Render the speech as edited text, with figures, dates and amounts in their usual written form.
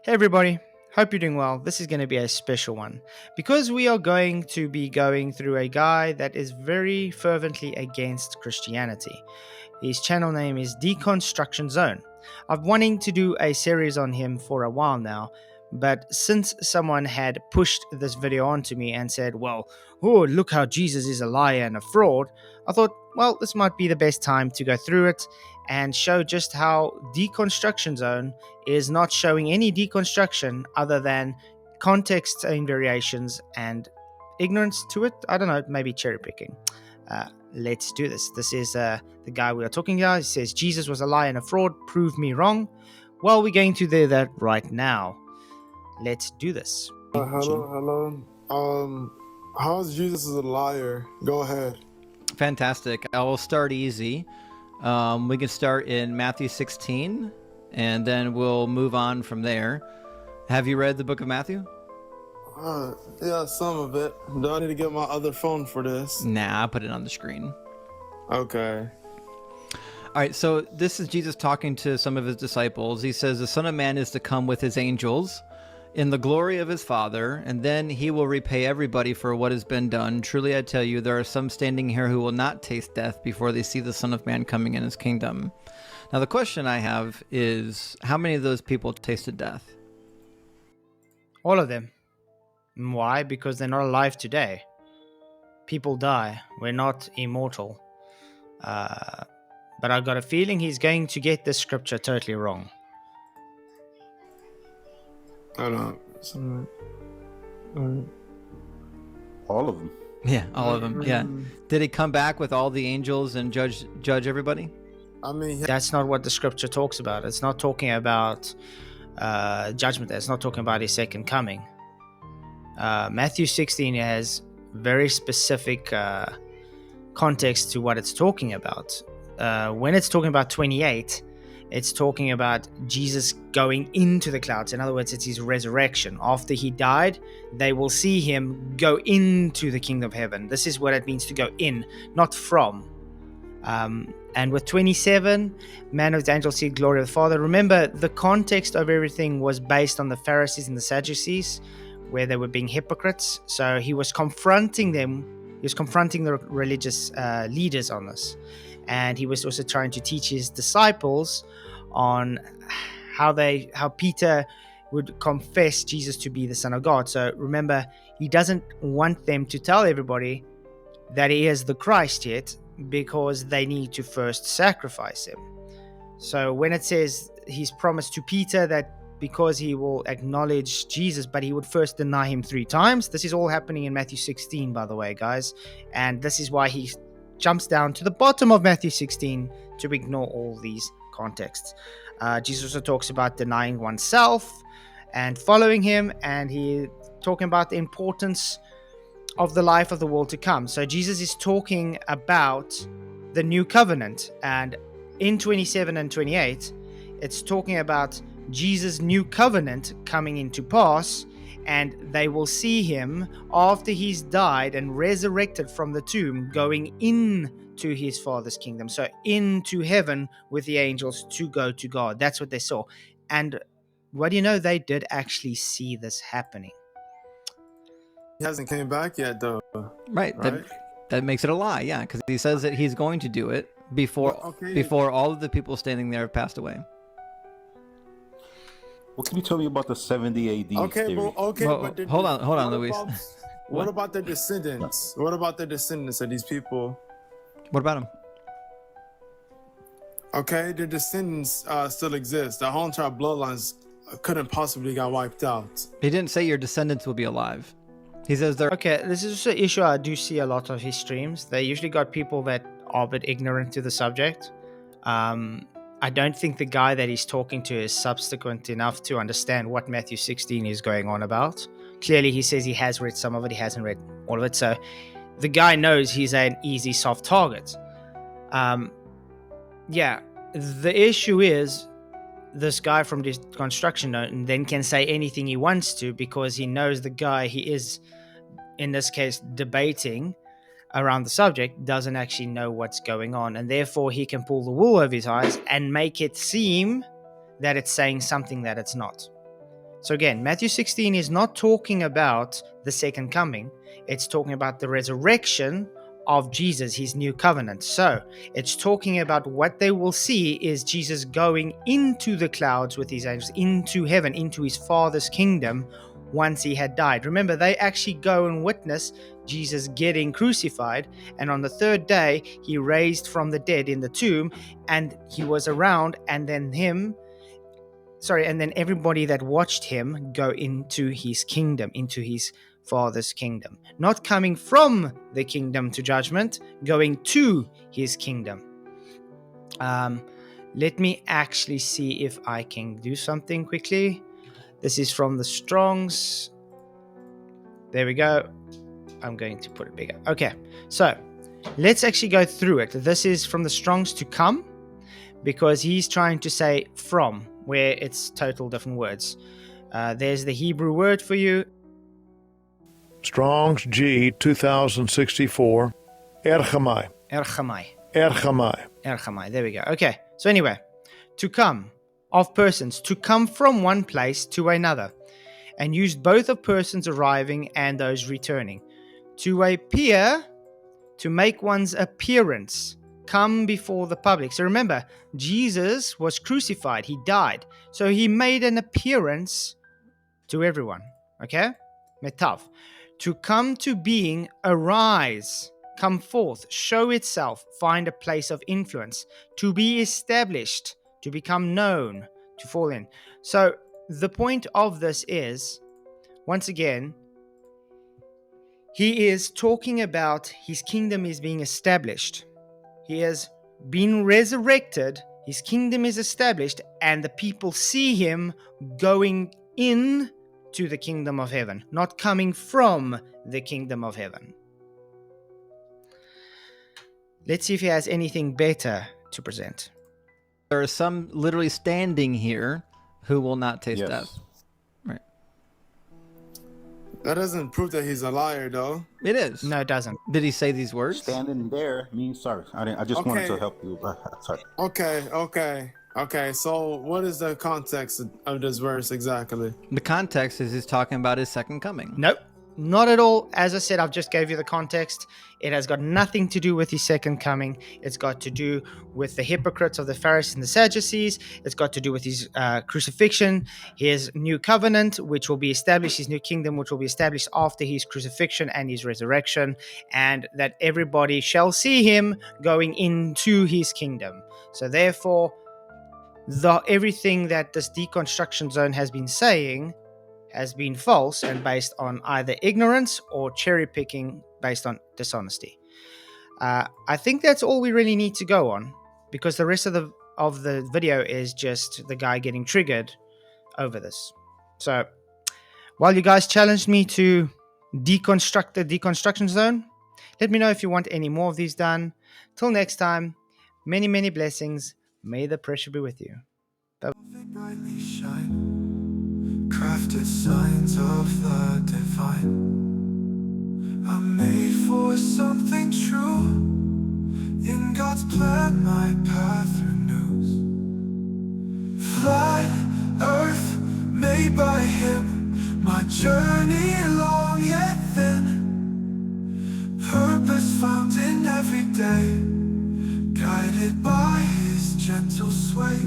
Hey everybody, hope you're doing well. This is going to be a special one because we are going to be going through a guy that is very fervently against Christianity. His channel name is Deconstruction Zone. I've wanting to do a series on him for a while now, but since someone had pushed this video onto me and said, well, oh, look how Jesus is a liar and a fraud, I thought, well, this might be the best time to go through it and show just how Deconstruction Zone is not showing any deconstruction other than context and variations and ignorance to it. I don't know, maybe cherry picking. Let's do this. This is the guy we are talking about. He says, Jesus was a liar and a fraud. Prove me wrong. Well, we're going to do that right now. Let's do this. Hello. How's Jesus is a liar? Go ahead. Fantastic. I will start easy. We can start in Matthew 16, and then we'll move on from there. Have you read the book of Matthew? Yeah, some of it. Do I need to get my other phone for this? Nah, I'll put it on the screen. Okay. All right, so this is Jesus talking to some of his disciples. He says, the Son of Man is to come with his angels in the glory of his Father, and then he will repay everybody for what has been done. Truly I tell you, there are some standing here who will not taste death before they see the Son of Man coming in his kingdom. Now the question I have is, how many of those people tasted death? All of them. Why? Because they're not alive today. People die. We're not immortal. But I've got a feeling he's going to get this scripture totally wrong. I don't know. All of them. Yeah, all of them. Yeah. Did he come back with all the angels and judge everybody? I mean, That's not what the scripture talks about. It's not talking about judgment. It's not talking about his second coming. Matthew 16 has very specific context to what it's talking about. When it's talking about 28, it's talking about Jesus going into the clouds. In other words, it's his resurrection. After he died, they will see him go into the kingdom of heaven. This is what it means to go in, not from. And with 27, man of the angels see glory of the Father. Remember, the context of everything was based on the Pharisees and the Sadducees, where they were being hypocrites. So he was confronting them. He was confronting the religious leaders on this. And he was also trying to teach his disciples on how Peter would confess Jesus to be the Son of God. So remember, he doesn't want them to tell everybody that he is the Christ yet, because they need to first sacrifice him. So when it says he's promised to Peter that because he will acknowledge Jesus, but he would first deny him 3 times. This is all happening in Matthew 16, by the way, guys. And this is why he jumps down to the bottom of Matthew 16 to ignore all these contexts. Jesus also talks about denying oneself and following him, and he talking about the importance of the life of the world to come. So Jesus is talking about the new covenant, and in 27 and 28, it's talking about Jesus' new covenant coming into pass, and they will see him after he's died and resurrected from the tomb going into his Father's kingdom, so into heaven with the angels to go to God. That's what they saw. And what do you know? They did actually see this happening. he hasn't came back yet, though. Right. That makes it a lie, yeah, because he says that he's going to do it before all of the people standing there have passed away. What can you tell me about the 70 AD Okay, theory? but Hold on, Luis. What about the descendants? What about the descendants of these people? What about him? Okay, the descendants still exist. The whole entire bloodlines couldn't possibly got wiped out. He didn't say your descendants will be alive. He says they're... Okay, this is an issue I do see a lot of his streams. They usually got people that are a bit ignorant to the subject. I don't think the guy that he's talking to is subsequent enough to understand what Matthew 16 is going on about. Clearly, he says he has read some of it. He hasn't read all of it. So the guy knows he's an easy, soft target. Yeah, the issue is this guy from this construction note and then can say anything he wants to because he knows the guy he is, in this case, debating around the subject doesn't actually know what's going on, and therefore he can pull the wool over his eyes and make it seem that it's saying something that it's not. So again, Matthew 16 is not talking about the second coming. It's talking about the resurrection of Jesus, his new covenant. So it's talking about what they will see is Jesus going into the clouds with his angels, into heaven, into his Father's kingdom once he had died. Remember, they actually go and witness Jesus getting crucified, and on the third day, he raised from the dead in the tomb, and he was around, and then everybody that watched him go into his kingdom, into his Father's kingdom. Not coming from the kingdom to judgment, going to his kingdom. Let me actually see if I can do something quickly. This is from the Strongs. There we go. I'm going to put it bigger. Okay, so let's actually go through it. This is from the Strongs to come, because he's trying to say from, where it's total different words. There's the Hebrew word for you. Strong's G 2064. Erchamai. Erchamai. Erchamai. Erchamai. There we go. Okay, so anyway, to come, of persons, to come from one place to another, and used both of persons arriving and those returning. To appear, to make one's appearance, come before the public. So remember, Jesus was crucified, he died. So he made an appearance to everyone. Okay? Metav. To come to being, arise, come forth, show itself, find a place of influence, to be established, to become known, to fall in. So the point of this is, once again, he is talking about his kingdom is being established. He has been resurrected, his kingdom is established, and the people see him going in to the kingdom of heaven, not coming from the kingdom of heaven. Let's see if he has anything better to present. There are some literally standing here who will not taste Yes. death. Right. That doesn't prove that he's a liar, though. It is. No, it doesn't. Did he say these words? Standing there means sorry. I just wanted to help you. Sorry. Okay. So what is the context of this verse exactly? The context is he's talking about his second coming. Nope, not at all. As I said, I've just gave you the context. It has got nothing to do with his second coming. It's got to do with the hypocrites of the Pharisees and the Sadducees. It's got to do with his crucifixion, his new covenant, which will be established, his new kingdom, which will be established after his crucifixion and his resurrection, and that everybody shall see him going into his kingdom. So therefore, everything that this deconstruction zone has been saying has been false and based on either ignorance or cherry picking based on dishonesty. I think that's all we really need to go on, because the rest of the video is just the guy getting triggered over this. So while you guys challenged me to deconstruct the deconstruction zone, let me know if you want any more of these done. Till next time, many, many blessings. May the pressure be with you. Brightly shine, crafted signs of the divine. I'm made for something true. In God's plan, my path renews. Flat earth made by Him, my journey long yet thin. Purpose found in every day, guided by His gentle sway.